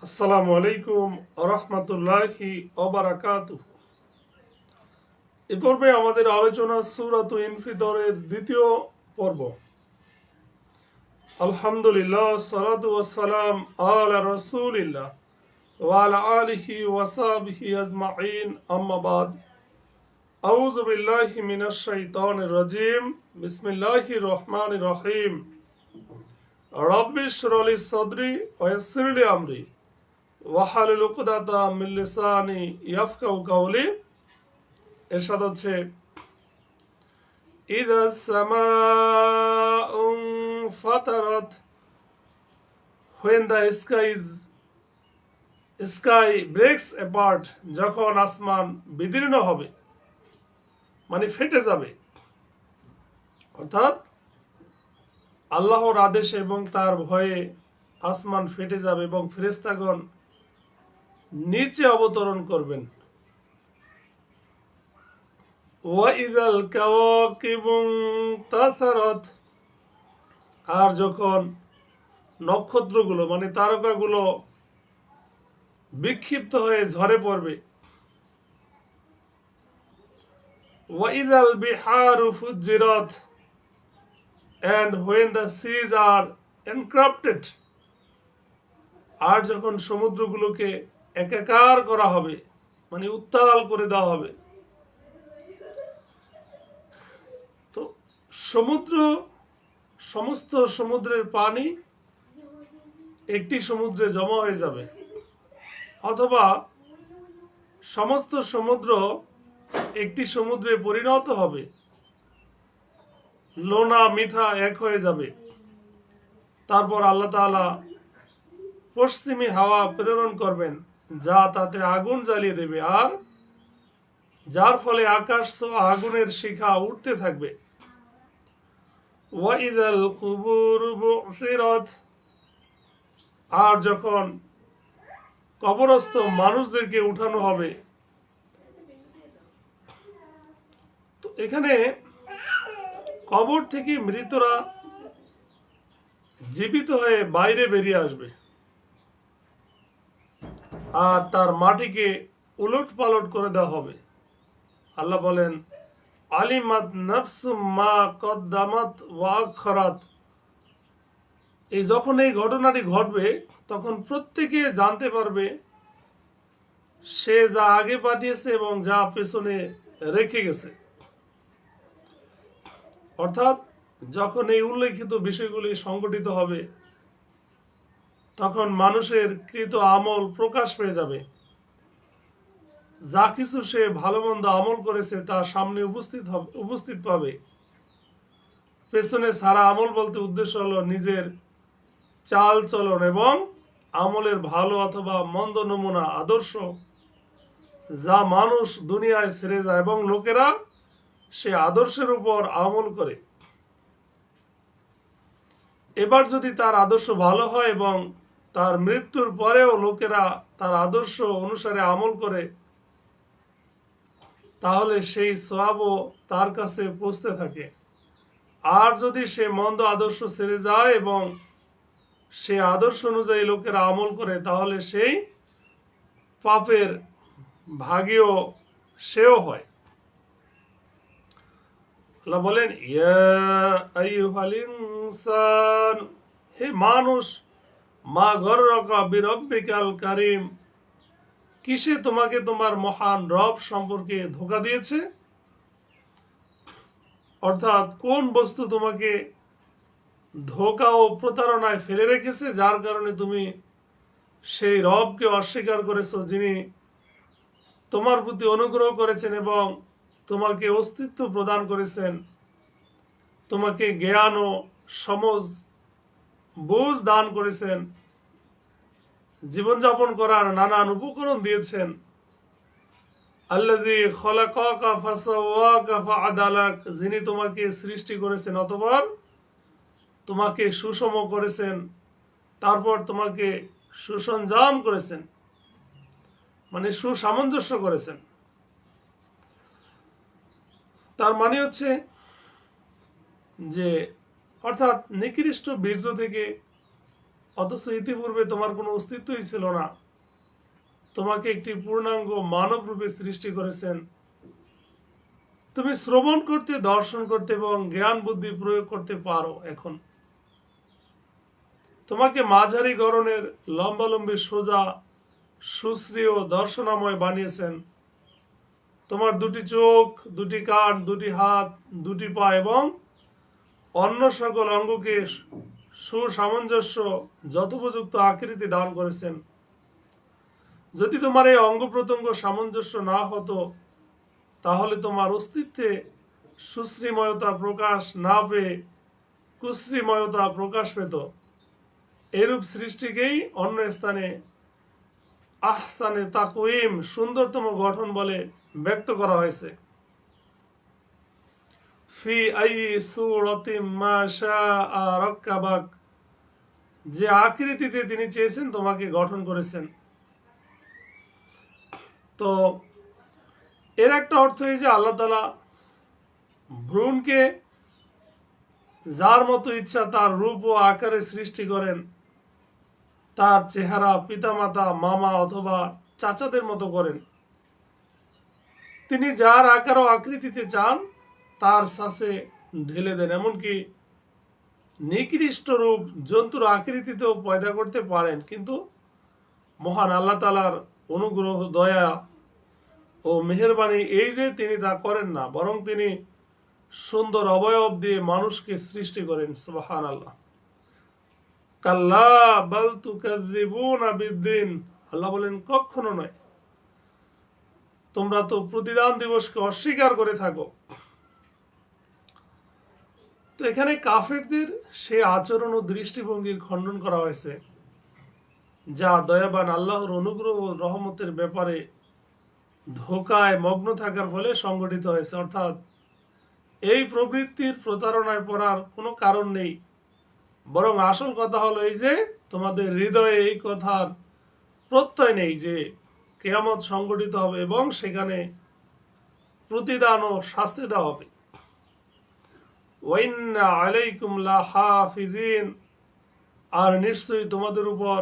আসসালামু আলাইকুম আরহামতুল্লাহি ওবারাকাতুহু। এ পর্বে আমাদের আলোচনা সূরাত ইনফিতরের দ্বিতীয় পর্ব। আলহামদুলিল্লাহ, সালাতু ওয়াসসালাম আলা রাসূলিল্লাহ ওয়া আলা আলিহি ওয়া সাহবিহি আজমাইন, আম্মা বাদ। আউযু বিল্লাহি মিনাশ শাইতানির রাজিম। বিসমিল্লাহির রহমানির রহিম। রাব্বি ইশরাহ লি সাদরি ওয়া ইয়াসসির লি আমরি ওয়াহালুল উকদাতাম মিন লিসানি ইয়াফকাহু কাওলি। এরশাদ হচ্ছে, ইযা সামাউ ফাতারাত, when the sky breaks apart, যখন আসমান বিদীর্ণ হবে, মানে ফেটে যাবে। অর্থাৎ আল্লাহর আদেশে এবং তার ভয়ে আসমান ফেটে যাবে এবং ফেরেশতাগণ নিচে অবতরণ করবেন। ওয়াইদাল কাওয়াকিবু তাসারাত, আর যখন নক্ষত্রগুলো মানে তারকাগুলো বিক্ষিপ্ত হয়ে ঝরে পড়বে। ওয়াইদাল বিহারু ফুজ্জিরাত, and when the seas are encrusted, আর যখন সমুদ্রগুলোকে একাকার করা হবে, মানে উত্তাল করে দেওয়া হবে। তো সমুদ্র, সমস্ত সমুদ্রের পানি একটি সমুদ্রে জমা হয়ে যাবে, অথবা সমস্ত সমুদ্র একটি সমুদ্রে পরিণত হবে, লোনা মিঠা এক হয়ে যাবে। তারপর আল্লাহ তাআলা পশ্চিমী হাওয়া প্রেরণ করবেন, যা তাতে আগুন জ্বালিয়ে দেবে, আর যার ফলে আকাশ ছোঁয়া আগুনের শিখা উঠতে থাকবে। ওয়াইদাল কুবুর বুসিরাত, আর যখন কবরস্থ মানুষদেরকে উঠানো হবে। তো এখানে কবর থেকে মৃতরা জীবিত হয়ে বাইরে বেরিয়ে আসবে, আর তার মাটিকে উলট পালট করে দেওয়া হবে। আল্লাহ বলেন, আলিমাত নাফসুম মা কদ্দামাত ওয়া আখরাত, এই যখন এই ঘটনাটি ঘটবে তখন প্রত্যেকে জানতে পারবে সে যা আগে পাঠিয়েছে এবং যা পেছনে রেখে গেছে। অর্থাৎ যখন এই উল্লেখিত বিষয়গুলি সংগঠিত হবে, তখন মানুষের কৃত আমল প্রকাশ পেয়ে যাবে। যা কিছু সে ভালো মন্দ আমল করেছে তা সামনে উপস্থিত পাবে। পেছনে সারা আমল বলতে উদ্দেশ্য হলো নিজের চাল চলন এবং আমলের ভালো অথবা মন্দ নমুনা আদর্শ, যা মানুষ দুনিয়ায় ছেড়ে যায় এবং লোকেরা সে আদর্শের উপর আমল করে। এবার যদি তার আদর্শ ভালো হয় এবং তার মৃত্যুর পরেও লোকেরা তার আদর্শ অনুসারে আমল করে, তাহলে সেই সওয়াবও তার কাছে পৌঁছতে থাকে। আর যদি সে মন্দ আদর্শ ছেড়ে যায় এবং সে আদর্শ অনুযায়ী লোকেরা আমল করে, তাহলে সেই পাপের ভাগীও সেও হয়। আল্লাহ বলেন, ইয়া আইয়ুহাল ইনসান, হে মানুষ, মা গররাকা বিরব্বিকাল কারীম, কিসে তোমাকে তোমার মহান রব সম্পর্কে ধোঁকা দিয়েছে? অর্থাৎ কোন বস্তু তোমাকে ধোঁকা ও প্রতারণায় ফেলে রেখেছে, যার কারণে তুমি সেই রবকে অস্বীকার করেছো, যিনি তোমার প্রতি অনুগ্রহ করেছেন এবং তোমাকে অস্তিত্ব প্রদান করেছেন, তোমাকে জ্ঞান ও সমজ বুঝ দান করেছেন, জীবনযাপন করার নানান উপকরণ দিয়েছেন। আল্লাযী খলাকাকা ফাসাওয়াকা ফাআদালাক, যিনি তোমাকে সৃষ্টি করেছেন অতঃপর তোমাকে সুষম করেছেন, তারপর তোমাকে সুসঞ্জাম করেছেন, মানে সুসামঞ্জস্য করেছেন। তার মানে হচ্ছে যে অর্থাৎ নিকৃষ্ট বীর্য থেকে অথচ ইতিপূর্বে তোমার কোনো অস্তিত্বই ছিল না। তোমাকে একটি পূর্ণাঙ্গ মানব রূপে সৃষ্টি করেছেন। তুমি শ্রবণ করতে, দর্শন করতে এবং জ্ঞান বুদ্ধি প্রয়োগ করতে পারো। এখন তোমাকে মাঝারি গড়নের, লম্বালম্বী, সোজা, সুশ্রী ও দর্শনাময় বানিয়েছেন। তোমার দুটি চোখ, দুটি কান, দুটি হাত, দুটি পা এবং অন্য সকল অঙ্গকে সুসামঞ্জস্য যথোপযুক্ত আকৃতি দান করেছেন। যদি তোমার এই অঙ্গ প্রত্যঙ্গ সামঞ্জস্য না হতো, তাহলে তোমার অস্তিত্বে সুশ্রীময়তা প্রকাশ না পেয়ে কুশ্রীময়তা প্রকাশ পেত। এরূপ সৃষ্টিকেই অন্য স্থানে আহসানে তাকওয়িম, সুন্দরতম গঠন বলে ব্যক্ত করা হয়েছে। ফি আই সূরাতিম মা শাআ রাক্কাবাক, যে আকৃতিতে তিনি চেয়েছেন তোমাকে গঠন করেছেন। তো এর একটা অর্থ এই যে আল্লাহ তাআলা ভ্রূণকে যার মতো ইচ্ছা তার রূপ ও আকারে সৃষ্টি করেন, তার চেহারা পিতামাতা, মামা অথবা চাচাদের মতো করেন। তিনি যার আকার ও আকৃতিতে চান তার শ্বাসে ঢেলে দেন। এমনকি নিকৃষ্ট রূপ জন্তুর আকৃতিতেও পয়দা করতে পারেন। কিন্তু মহান আল্লাহ তাআলার অনুগ্রহ, দয়া ও মেহেরবানি এই যে তিনি তা করেন না, বরং তিনি সুন্দর অবয়ব দিয়ে মানুষকে সৃষ্টি করেন। সুবহানাল্লাহ। কাল্লা বাল তুকাযযিবুনা বিদ্দিন, আল্লাহ বলেন কখনো নয়, তোমরা তো প্রতিদান দিবসকে অস্বীকার করে থাকো। তো এখানে কাফেরদের সে আচরণ ও দৃষ্টিভঙ্গির খণ্ডন করা হয়েছে, যা দয়াবান আল্লাহর অনুগ্রহ ও রহমতের ব্যাপারে ধোঁকায় মগ্ন থাকার ফলে সংগঠিত হয়েছে। অর্থাৎ এই প্রবৃত্তির প্রতারণায় পড়ার কোনো কারণ নেই, বরং আসল কথা হলো এই যে তোমাদের হৃদয়ে এই কথার প্রত্যয় নেই যে কিয়ামত সংগঠিত হবে এবং সেখানে প্রতিদান ও শাস্তি দেওয়া হবে। ওয়াইন্না আলাইকুম লাহাফিজিন, আর নিশ্চয়ই তোমাদের উপর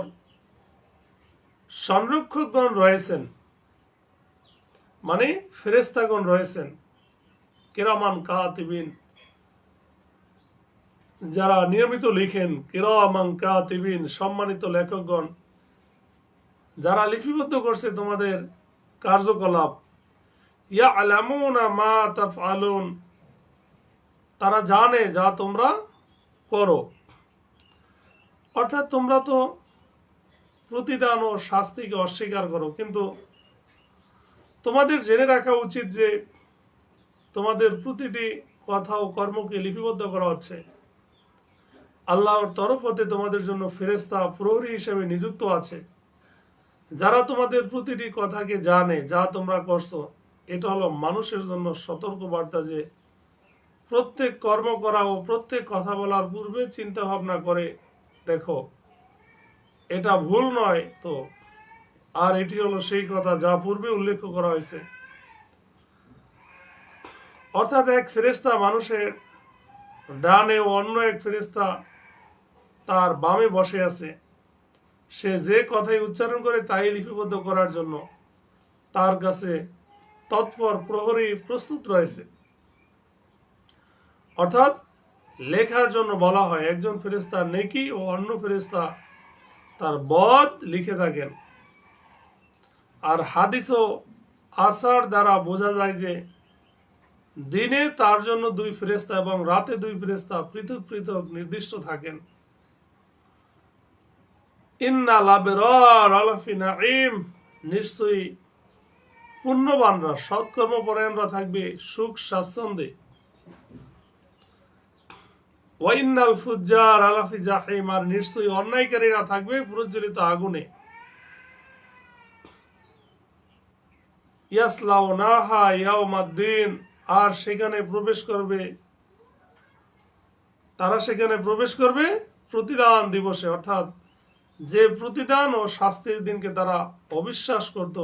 সংরক্ষকগণ রয়েছেন, মানে ফেরেশতাগণ রয়েছেন। কিরামান কাতিবিন, যারা নিয়মিত লিখেন। কিরামান কাতিবিন, সম্মানিত লেখকগণ, যারা লিপিবদ্ধ করছে তোমাদের কার্যকলাপ। ইয়ালামুনা মা তাফআলুন, তারা জানে যা তোমরা করো। অর্থাৎ তোমরা তো প্রতিদান ও শাস্তিকে অস্বীকার করো, কিন্তু তোমাদের জেনে রাখা উচিত যে তোমাদের প্রতিটি কথা ও কর্মকে লিপিবদ্ধ করা হচ্ছে। আল্লাহর তরফ হতে তোমাদের জন্য ফেরেশতা প্রহরী হিসেবে নিযুক্ত আছে, যারা তোমাদের প্রতিটি কথাকে জানে যা তোমরা করছো। এটা হলো মানুষের জন্য সতর্ক বার্তা যে প্রত্যেক কর্ম করা ও প্রত্যেক কথা বলার পূর্বে চিন্তা ভাবনা করে দেখো এটা ভুল নয় তো। আর এটি হলো সেই কথা যা পূর্বে উল্লেখ করা হয়েছে। অর্থাৎ এক ফেরেশতা মানুষের ডানে ও অন্য এক ফেরেশতা তার বামে বসে আছে। সে যে কথাই উচ্চারণ করে তাই লিপিবদ্ধ করার জন্য তার কাছে তৎপর প্রহরী প্রস্তুত রয়েছে। অর্থাৎ লেখার জন্য বলা হয়, একজন ফেরেশতা নেকি ও অন্য ফেরেশতা তার বদ লিখে থাকেন। আর হাদিস ও আসার দ্বারা বোঝা যায় যে দিনে তার জন্য দুই ফেরেশতা এবং রাতে দুই ফেরেশতা পৃথক পৃথক নির্দিষ্ট থাকেন। ইন্না লাবেরার আলাফি নাঈম, নিশ্চয়ই পুণ্যবানরা, সৎকর্মপরায়ণরা থাকবে সুখ স্বাচ্ছন্দ্যে। ওয়াইন্নাল ফুজ্জার আলাফি জাহিম, আর নিশ্চয়ই অন্যায়কারীরা থাকবে প্রজ্বলিত আগুনে। ইয়াসলাউনাহা ইয়াউমাদ্দিন, আর সেখানে প্রবেশ করবে, তারা সেখানে প্রবেশ করবে প্রতিদান দিবসে। অর্থাৎ যে প্রতিদান ও শাস্তির দিনকে তারা অবিশ্বাস করত,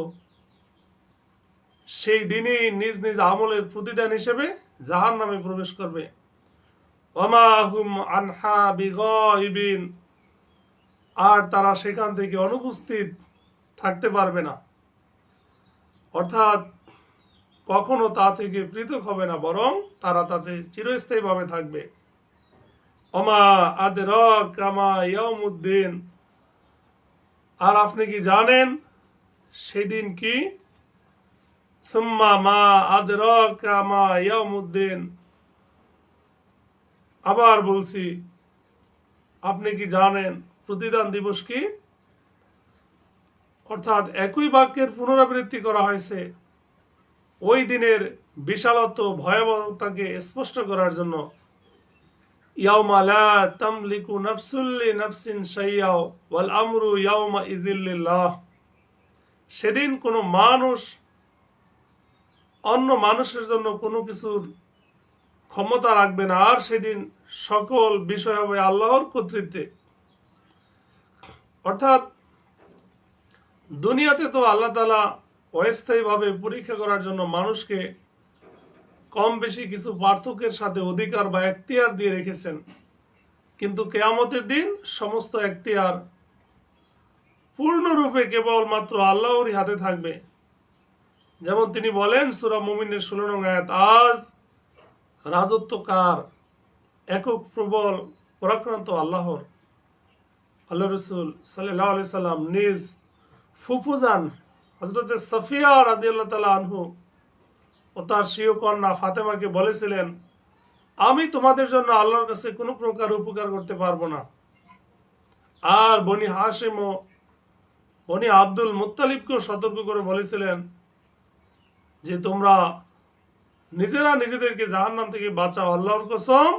সেই দিনই নিজ নিজ আমলের প্রতিদান হিসেবে জাহান্নামে প্রবেশ করবে। ওমা হুম আনহা বিগাইবিন, আর তারা সেখান থেকে অনুপস্থিত থাকতে পারবে না, অর্থাৎ কখনো তা থেকে পৃথক হবে না, বরং তারা তাতে চিরস্থায়ীভাবে থাকবে। ওমা আদরাকা মা ইয়াউমুদ্দিন, আর আপনি কি জানেন সেদিন কি? সুম্মা মা আদরাকা মা ইয়াউমুদ্দিন, আবার বলছি, আপনি কি জানেন প্রতিদান দিবস কি? অর্থাৎ একই বাক্যের পুনরাবৃত্তি করা হয়েছে ওই দিনের বিশালত্ব ভয়াবহতাকে স্পষ্ট করার জন্য। ইয়াউমা লা তামলিকু নাফসুন লিনাফসিন শাইআ ওয়াল আমরু ইয়াউমা ইযিল লিল্লাহ, সেদিন কোনো মানুষ অন্য মানুষের জন্য কোনো কিছুর ক্ষমতা রাখবে না, আর সেদিন সকল বিষয় হবে আল্লাহর কর্তৃত্বে। অর্থাৎ দুনিয়াতে তো আল্লাহ তাআলা অস্থায়ীভাবে পরীক্ষা করার জন্য মানুষকে কম বেশি কিছু পার্থক্যের সাথে অধিকার বা এখতিয়ার দিয়ে রেখেছেন, কিন্তু কিয়ামতের দিন সমস্ত এখতিয়ার পূর্ণরূপে কেবলমাত্র আল্লাহরই হাতে থাকবে। যেমন তিনি বলেন সূরা মুমিনের 16 নং আয়াত, আজ রাজত্ব কার? একক প্রবল পরাক্রান্ত আল্লাহর। আল্লাহ রাসূল সাল্লাল্লাহু আলাইহি সাল্লাম নিজ ফুফুজান হযরত সাফিয়া রাদিয়াল্লাহু তাআলা আনহু ও তার স্বীয় কন্যা ফাতেমাকে বলেছিলেন, আমি তোমাদের জন্য আল্লাহর কাছে কোনো প্রকার উপকার করতে পারবো না। আর বনি হাশিম ও বনি আব্দুল মুত্তালিবকেও সতর্ক করে বলেছিলেন যে তোমরা নিজেরা নিজেদেরকে জাহান্নাম থেকে বাঁচাও, আল্লাহর কসম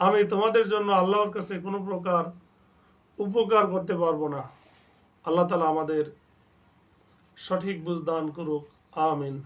আমি তোমাদের জন্য আল্লাহর কাছে কোনো প্রকার উপকার করতে পারবো না। আল্লাহ তাআলা আমাদের সঠিক বুঝ দান করুক, আমিন।